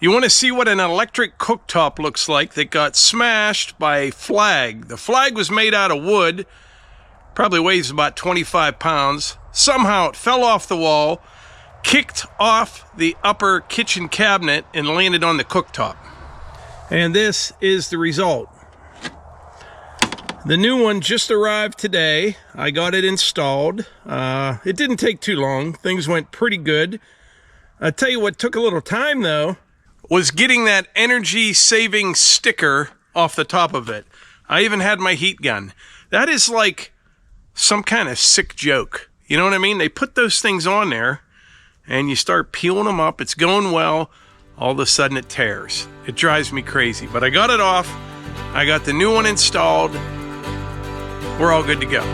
You want to see what an electric cooktop looks like that got smashed by a flag. The flag was made out of wood, probably weighs about 25 pounds. Somehow it fell off the wall, kicked off the upper kitchen cabinet, and landed on the cooktop. And this is the result. The new one just arrived today. I got it installed. It didn't take too long. Things went pretty good. I'll tell you what took a little time though, was getting that energy saving sticker off the top of it. I even had my heat gun. That is like some kind of sick joke. You know what I mean? They put those things on there and you start peeling them up. It's going well. All of a sudden it tears. It drives me crazy, but I got it off. I got the new one installed. We're all good to go.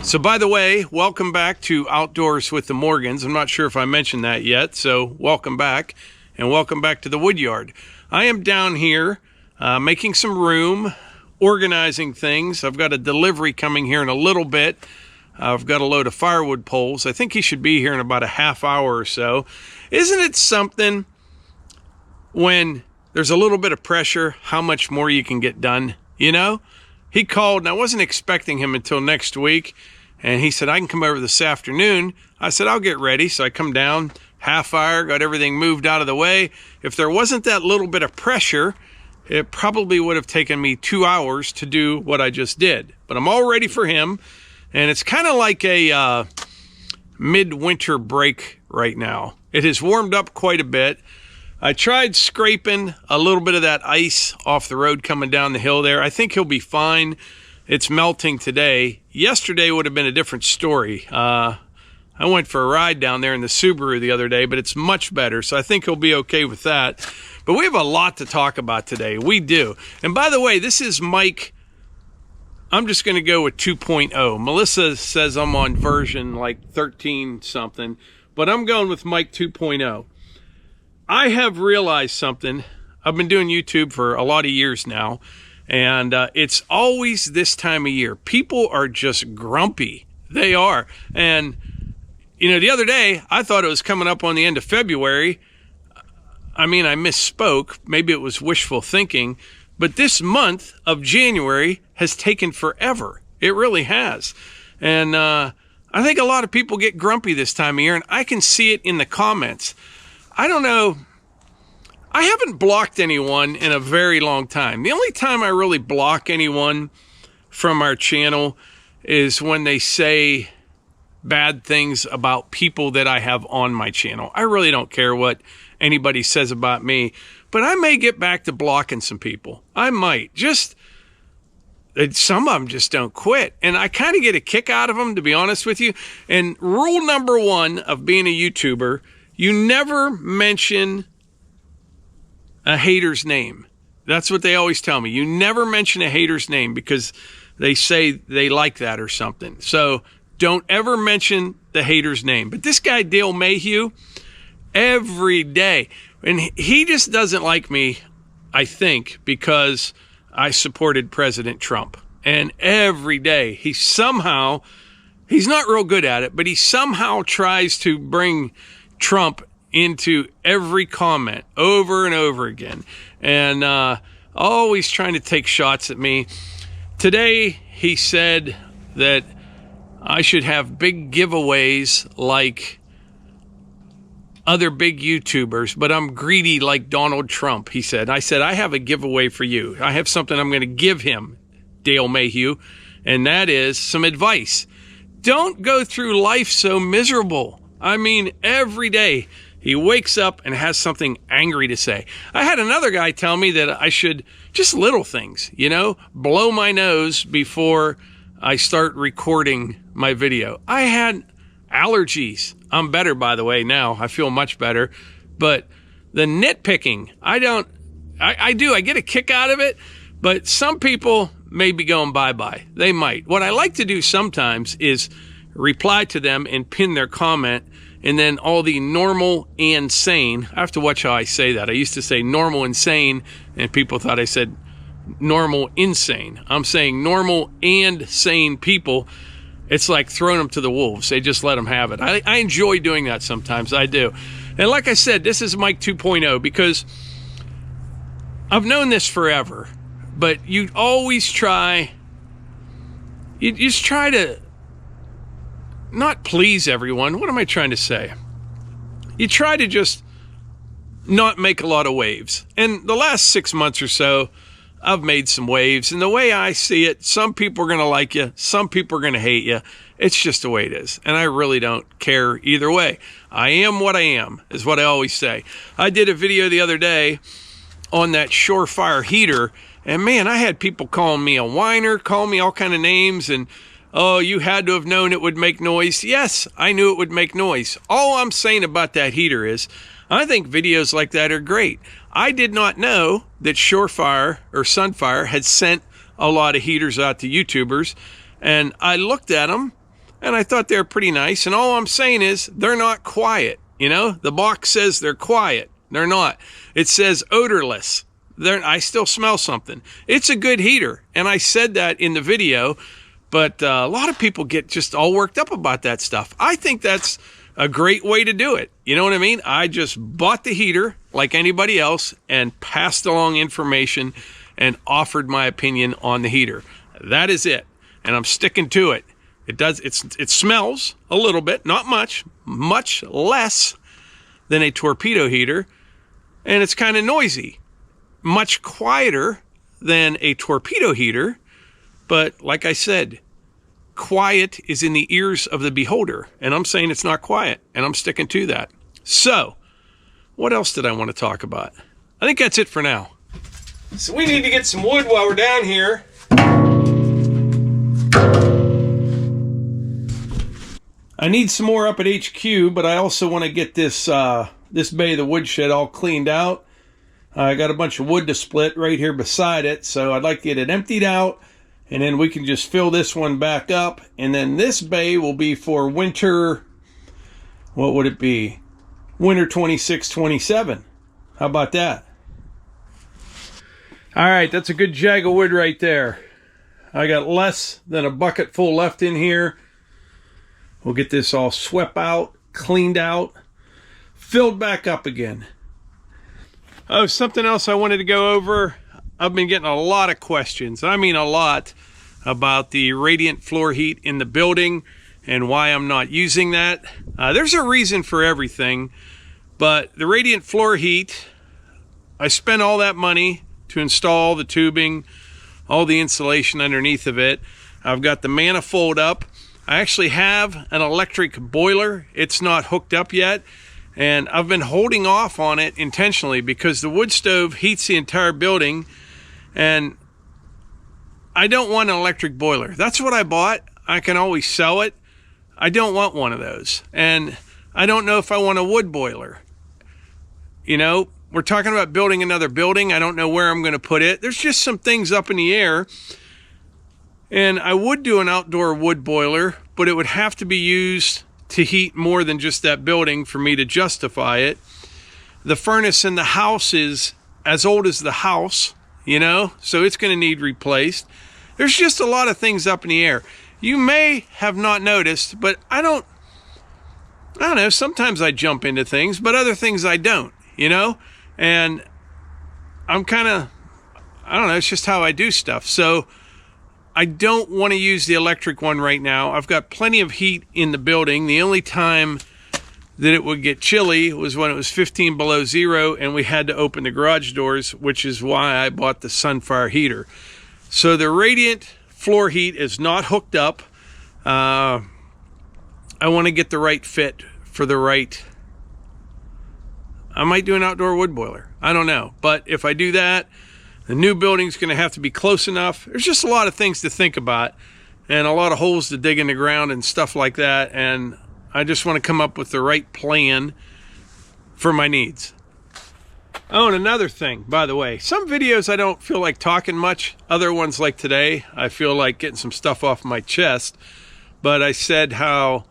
So by the way, welcome back to Outdoors with the Morgans. I'm not sure if I mentioned that yet, so welcome back, and welcome back to the Woodyard. I am down here making some room, organizing things. I've got a delivery coming here in a little bit. I've got a load of firewood poles. I think he should be here in about a half hour or so. Isn't it something when there's a little bit of pressure, how much more you can get done, you know? He called, and I wasn't expecting him until next week. And he said, I can come over this afternoon. I said, I'll get ready. So I come down, half fire, got everything moved out of the way. If there wasn't that little bit of pressure, it probably would have taken me 2 hours to do what I just did. But I'm all ready for him. And it's kind of like a midwinter break right now. It has warmed up quite a bit. I tried scraping a little bit of that ice off the road coming down the hill there. I think he'll be fine. It's melting today. Yesterday would have been a different story. I went for a ride down there in the Subaru the other day, but it's much better, so I think he'll be okay with that. But we have a lot to talk about today. We do. And by the way, this is Mike. I'm just going to go with 2.0. Melissa says I'm on version like 13 something, but I'm going with Mike 2.0. I have realized something. I've been doing YouTube for a lot of years now. And it's always this time of year. People are just grumpy. They are. And you know, the other day, I thought it was coming up on the end of February. I mean, I misspoke. Maybe it was wishful thinking. But this month of January has taken forever. It really has. And I think a lot of people get grumpy this time of year, and I can see it in the comments. I don't know. I haven't blocked anyone in a very long time. The only time I really block anyone from our channel is when they say bad things about people that I have on my channel. I really don't care what anybody says about me, but I may get back to blocking some people. I might. Just, some of them just don't quit. And I kind of get a kick out of them, to be honest with you. And rule number one of being a YouTuber, you never mention a hater's name. That's what they always tell me. You never mention a hater's name because they say they like that or something. So don't ever mention the hater's name. But this guy, Dale Mayhew, every day, and he just doesn't like me, I think, because I supported President Trump. And every day, he's not real good at it, but he somehow tries to bring Trump into every comment over and over again. And always trying to take shots at me. Today, he said that I should have big giveaways like other big YouTubers, but I'm greedy like Donald Trump, he said. I said, I have a giveaway for you. I have something I'm going to give him, Dale Mayhew, and that is some advice. Don't go through life so miserable. I mean, every day he wakes up and has something angry to say. I had another guy tell me that I should, just little things, you know, blow my nose before I start recording my video. I had allergies. I'm better, by the way, now. I feel much better. But the nitpicking, I get a kick out of it, but some people may be going bye-bye. They might. What I like to do sometimes is reply to them and pin their comment, and then all the normal and sane. I have to watch how I say that. I used to say normal and sane, and people thought I said normal insane. I'm saying normal and sane people. It's like throwing them to the wolves. They just let them have it. I enjoy doing that sometimes. I do. And like I said, this is Mike 2.0 because I've known this forever. But you always try, you just try to not please everyone. What am I trying to say? You try to just not make a lot of waves. And the last 6 months or so, I've made some waves. And the way I see it, some people are going to like you. Some people are going to hate you. It's just the way it is. And I really don't care either way. I am what I am, is what I always say. I did a video the other day on that Surefire heater. And man, I had people calling me a whiner, calling me all kind of names. And, oh, you had to have known it would make noise. Yes, I knew it would make noise. All I'm saying about that heater is I think videos like that are great. I did not know that Surefire or Sunfire had sent a lot of heaters out to YouTubers, and I looked at them and I thought they were pretty nice. And all I'm saying is they're not quiet. You know, the box says they're quiet. They're not. It says odorless. I still smell something. It's a good heater, and I said that in the video, but a lot of people get just all worked up about that stuff. I think that's a great way to do it. You know what I mean? I just bought the heater like anybody else and passed along information and offered my opinion on the heater. That is it. And I'm sticking to it. It smells a little bit, not much, much less than a torpedo heater. And it's kind of noisy, much quieter than a torpedo heater. But like I said, quiet is in the ears of the beholder, and I'm saying it's not quiet, and I'm sticking to that. So, what else did I want to talk about? I think that's it for now. So we need to get some wood while we're down here. I need some more up at HQ, but I also want to get this bay of the woodshed all cleaned out. I got a bunch of wood to split right here beside it, so I'd like to get it emptied out. And then we can just fill this one back up. And then this bay will be for winter, what would it be? Winter 26, 27. How about that? All right, that's a good jag of wood right there. I got less than a bucket full left in here. We'll get this all swept out cleaned out, filled back up again. Oh, something else I wanted to go over. I've been getting a lot of questions, I mean a lot, about the radiant floor heat in the building and why I'm not using that. There's a reason for everything, but the radiant floor heat, I spent all that money to install the tubing, all the insulation underneath of it. I've got the manifold up. I actually have an electric boiler. It's not hooked up yet, and I've been holding off on it intentionally because the wood stove heats the entire building, and I don't want an electric boiler. That's what I bought. I can always sell it. I don't want one of those, and I don't know if I want a wood boiler. You know, we're talking about building another building. I don't know where I'm going to put it. There's just some things up in the air. And I would do an outdoor wood boiler, but it would have to be used to heat more than just that building for me to justify it. The furnace in the house is as old as the house, you know, so it's going to need replaced. There's just a lot of things up in the air. You may have not noticed, but I don't know, sometimes I jump into things, but other things I don't, you know? And I'm kind of, I don't know, it's just how I do stuff. So I don't want to use the electric one right now. I've got plenty of heat in the building. The only time that it would get chilly was when it was 15 below zero and we had to open the garage doors, which is why I bought the Sunfire heater. So the radiant floor heat is not hooked up. I want to get the right fit for the right. I might do an outdoor wood boiler. I don't know. But if I do that, the new building's going to have to be close enough. There's just a lot of things to think about and a lot of holes to dig in the ground and stuff like that. And I just want to come up with the right plan for my needs. Oh, and another thing, by the way, some videos I don't feel like talking much. Other ones like today, I feel like getting some stuff off my chest. But I said how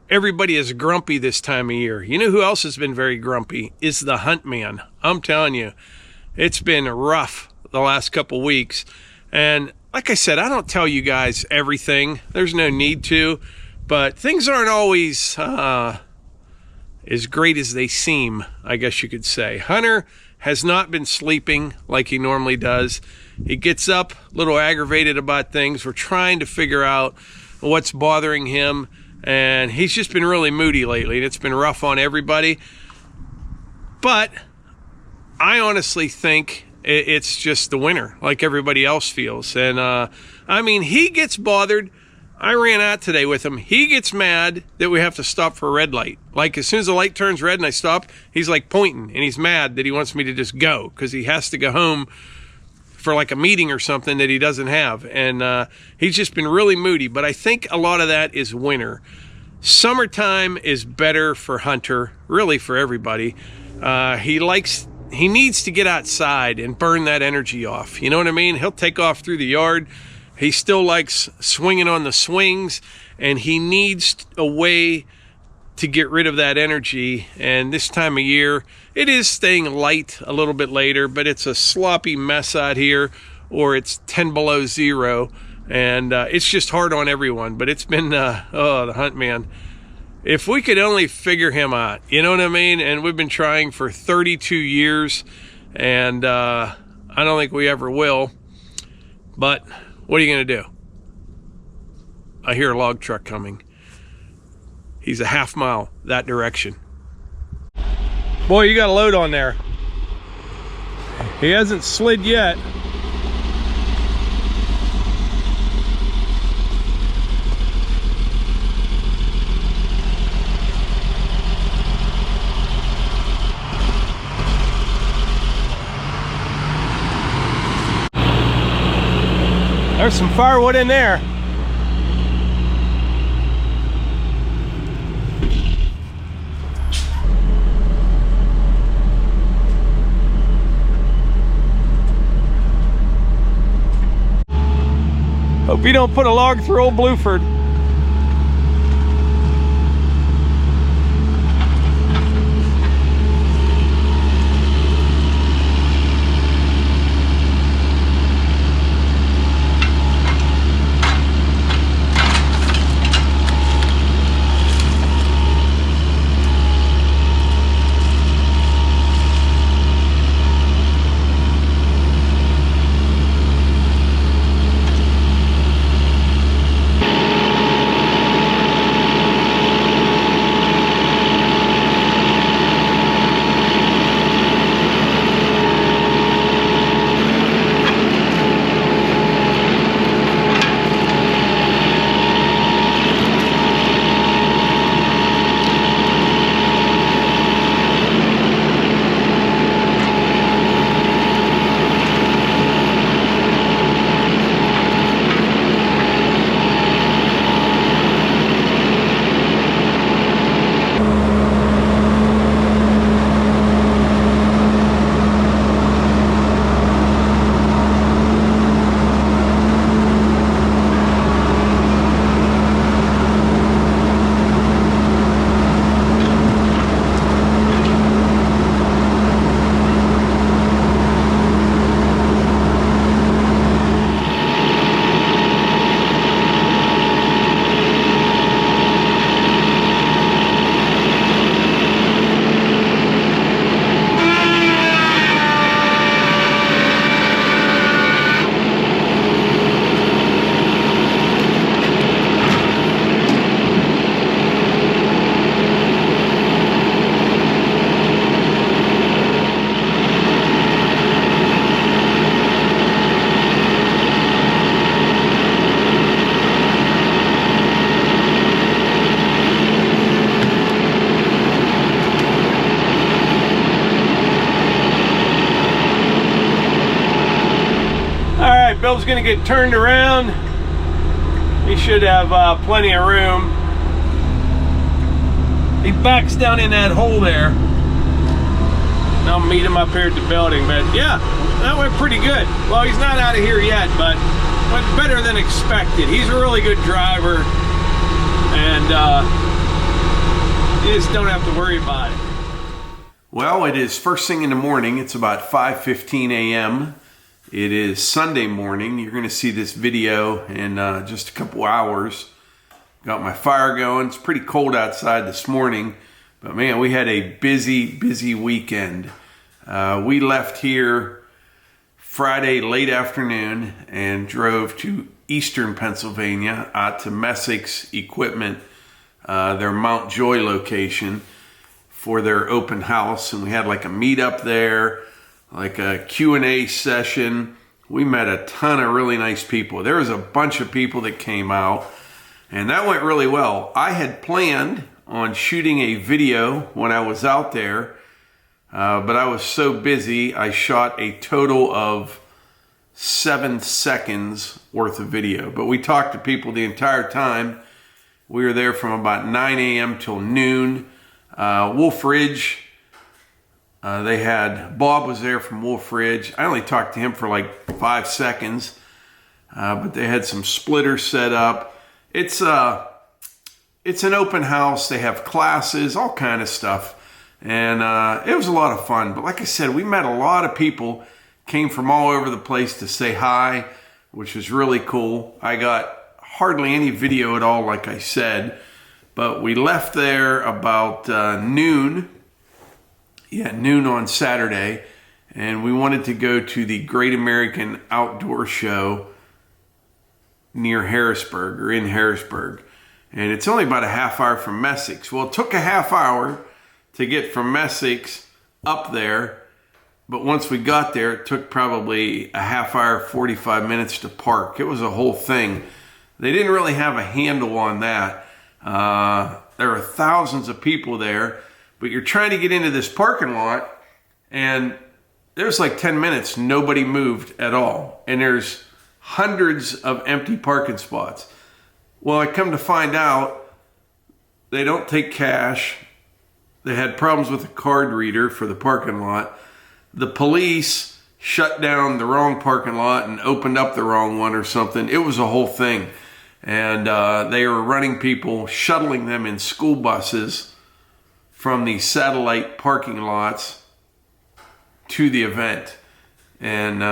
everybody is grumpy this time of year. You know who else has been very grumpy? Is the hunt man. I'm telling you, it's been rough the last couple weeks. And like I said, I don't tell you guys everything. There's no need to. But things aren't always as great as they seem, I guess you could say. Hunter has not been sleeping like he normally does. He gets up a little aggravated about things. We're trying to figure out what's bothering him. And he's just been really moody lately, and it's been rough on everybody. But I honestly think it's just the winter, like everybody else feels. And I mean, he gets bothered. I ran out today with him. He gets mad that we have to stop for a red light. Like, as soon as the light turns red and I stop, he's like pointing, and he's mad that he wants me to just go because he has to go home for like a meeting or something that he doesn't have. And he's just been really moody. But I think a lot of that is winter. Summertime is better for Hunter, really for everybody. He needs to get outside and burn that energy off. You know what I mean? He'll take off through the yard. He still likes swinging on the swings, and he needs a way to get rid of that energy. And this time of year, it is staying light a little bit later, but it's a sloppy mess out here, or it's 10 below zero, and it's just hard on everyone. But it's been, the hunt man. If we could only figure him out, you know what I mean? And we've been trying for 32 years, and I don't think we ever will. But what are you going to do? I hear a log truck coming. He's a half mile that direction. Boy, you got a load on there. He hasn't slid yet. There's some firewood in there. Hope you don't put a log through old Blueford. going to get turned around. He should have plenty of room. He backs down in that hole there. And I'll meet him up here at the building. But yeah, that went pretty good. Well, he's not out of here yet, but went better than expected. He's a really good driver. And you just don't have to worry about it. Well, it is first thing in the morning. It's about 5:15 a.m. It is Sunday morning. You're going to see this video in just a couple hours. Got my fire going. It's pretty cold outside this morning. But man, we had a busy weekend. We left here Friday late afternoon and drove to eastern Pennsylvania out to Messick's Equipment, their Mount Joy location, for their open house. And we had like a meetup there, like a Q&A session. We met a ton of really nice people. There was a bunch of people that came out, and that went really well. I had planned on shooting a video when I was out there, but I was so busy, I shot a total of 7 seconds worth of video. But we talked to people the entire time. We were there from about 9 a.m. till noon. Wolfe Ridge, they had, Bob was there from Wolfe Ridge. I only talked to him for like 5 seconds, but they had some splitters set up. It's an open house. They have classes, all kind of stuff. And it was a lot of fun. But like I said, we met a lot of people, came from all over the place to say hi, which was really cool. I got hardly any video at all, like I said. But we left there about noon. Yeah, noon on Saturday. And we wanted to go to the Great American Outdoor Show near Harrisburg, or in Harrisburg. And it's only about a half hour from Messick's. Well, it took a half hour to get from Messick's up there. But once we got there, it took probably a half hour, 45 minutes to park. It was a whole thing. They didn't really have a handle on that. There are thousands of people there, but you're trying to get into this parking lot, and there's like 10 minutes, nobody moved at all. And there's hundreds of empty parking spots. Well, I come to find out they don't take cash. They had problems with a card reader for the parking lot. The police shut down the wrong parking lot and opened up the wrong one or something. It was a whole thing. And they were running people, shuttling them in school buses from the satellite parking lots to the event. And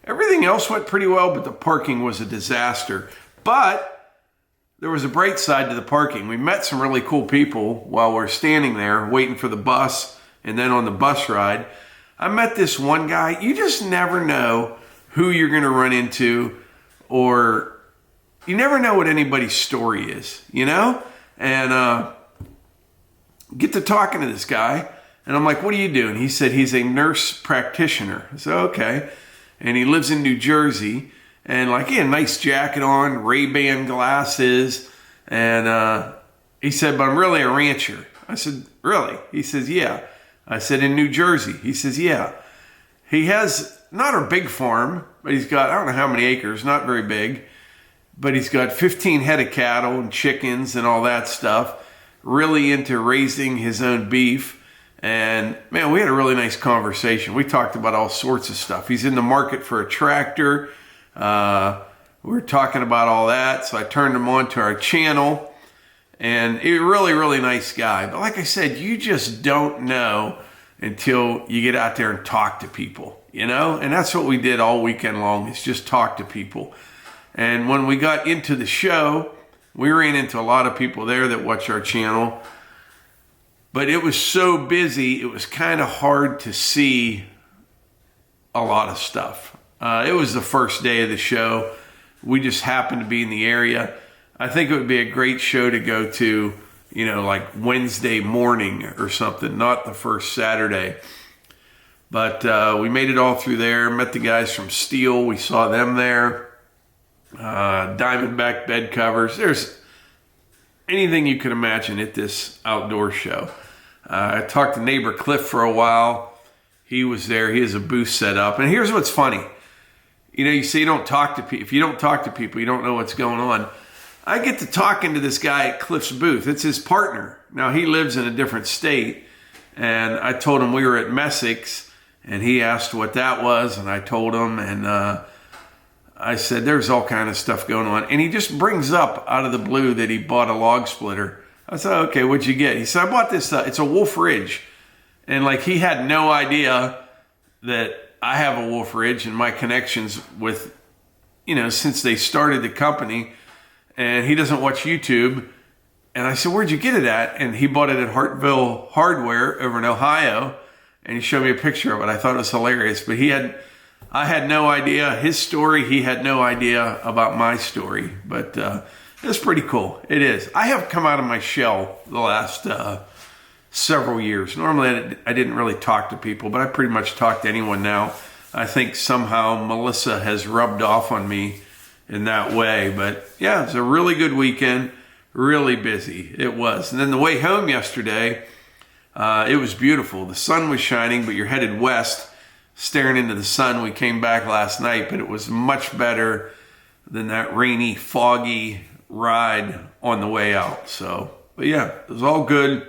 everything else went pretty well, but the parking was a disaster. But there was a bright side to the parking. We met some really cool people while we're standing there waiting for the bus, and then on the bus ride, I met this one guy. You just never know who you're going to run into, or you never know what anybody's story is, you know? And get to talking to this guy, and I'm like, what do you do? And he said he's a nurse practitioner. I said, okay. And he lives in New Jersey, and like he had a nice jacket on, Ray-Ban glasses, and he said, but I'm really a rancher. I said, really? He says, yeah. I said, in New Jersey? He says, yeah. He has not a big farm, but he's got, I don't know how many acres, not very big, but he's got 15 head of cattle and chickens and all that stuff, really into raising his own beef. And man, we had a really nice conversation. We talked about all sorts of stuff. He's in the market for a tractor. We were talking about all that. So I turned him on to our channel, and he's a really, really nice guy. But like I said, you just don't know until you get out there and talk to people, you know? And that's what we did all weekend long, is just talk to people. And when we got into the show, we ran into a lot of people there that watch our channel. But it was so busy, it was kind of hard to see a lot of stuff. It was the first day of the show. We just happened to be in the area. I think it would be a great show to go to, you know, like Wednesday morning or something, not the first Saturday. But we made it all through there, met the guys from Steel. We saw them there. Diamondback bed covers. There's anything you can imagine at this outdoor show. I talked to neighbor Cliff for a while. He was there. He has a booth set up. And here's what's funny. You know, you say you don't talk to people. If you don't talk to people, you don't know what's going on. I get to talking to this guy at Cliff's booth. It's his partner. Now, he lives in a different state. And I told him we were at Messick's, and he asked what that was, and I told him, and I said, there's all kind of stuff going on. And he just brings up out of the blue that he bought a log splitter. I said, okay, what'd you get? He said, I bought this, it's a Wolfe Ridge. And like, he had no idea that I have a Wolfe Ridge and my connections with, you know, since they started the company. And he doesn't watch YouTube. And I said, where'd you get it at? And he bought it at Hartville Hardware over in Ohio. And he showed me a picture of it. I thought it was hilarious. But I had no idea his story. He had no idea about my story. But it's pretty cool. It is. I have come out of my shell the last several years. Normally, I didn't really talk to people, but I pretty much talk to anyone now. I think somehow Melissa has rubbed off on me in that way. But yeah, it was a really good weekend. Really busy. It was. And then the way home yesterday, it was beautiful. The sun was shining, but you're headed west, staring into the sun. We came back last night, but it was much better than that rainy, foggy ride on the way out. So, but yeah, it was all good.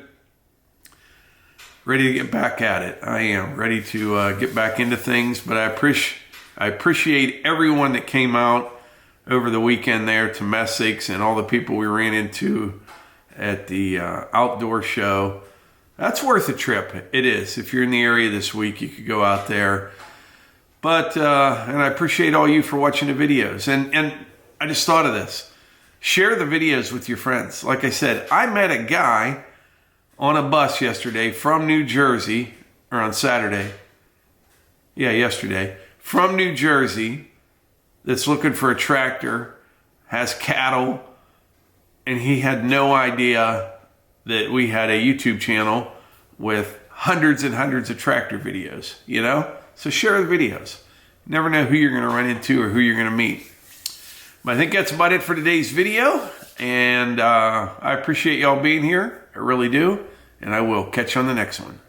Ready to get back at it. I am ready to get back into things, but I appreciate everyone that came out over the weekend there to Messick's and all the people we ran into at the outdoor show. That's worth a trip. It is. If you're in the area this week, you could go out there. But, and I appreciate all you for watching the videos. And I just thought of this. Share the videos with your friends. Like I said, I met a guy on a bus yesterday from New Jersey, or on Saturday. Yeah, yesterday. From New Jersey, that's looking for a tractor, has cattle, and he had no idea that we had a YouTube channel with hundreds and hundreds of tractor videos, you know? So share the videos. Never know who you're going to run into or who you're going to meet. But I think that's about it for today's video, and I appreciate y'all being here. I really do, and I will catch you on the next one.